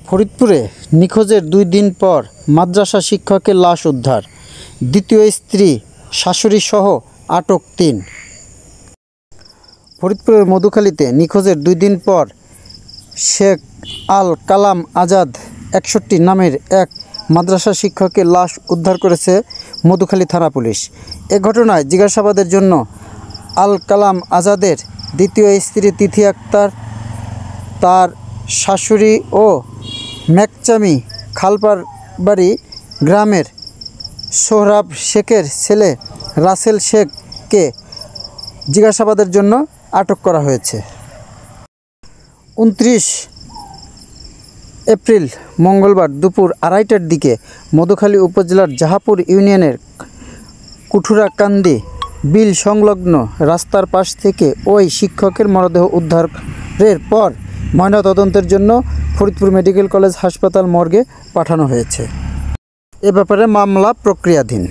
ফরিদপুরে নিখোঁজের 2 দিন পর মাদ্রাসা শিক্ষকের লাশ উদ্ধার। দ্বিতীয় স্ত্রী শাশুড়ি সহ আটক 3। ফরিদপুরের মধুখালীতে নিখোঁজের 2 দিন পর শেখ আল কালাম আজাদ 61 নামের এক মাদ্রাসা শিক্ষকের লাশ উদ্ধার করেছে মধুখালী থানা পুলিশ। এ ঘটনায় জিজ্ঞাসাবাদের জন্য আল কালাম আজাদের দ্বিতীয় স্ত্রী তিথি আক্তার, তার শাশুড়ি ও মেকচামি খালপাড়বাড়ি গ্রামের সোহরাব শেখের ছেলে রাসেল শেখকে জিজ্ঞাসাবাদের জন্য আটক করা হয়েছে। 29 এপ্রিল মঙ্গলবার দুপুর 2:30টার দিকে মধুখালী উপজেলার জাহাপুর ইউনিয়নের কুঠুরাকান্দি বিল সংলগ্ন রাস্তার পাশ থেকে ওই শিক্ষকের মরদেহ উদ্ধারের পর ময়নাতদন্তের জন্য ফরিদপুর মেডিকেল কলেজ হাসপাতাল মর্গে পাঠানো হয়েছে। এ ব্যাপারে মামলা প্রক্রিয়াধীন।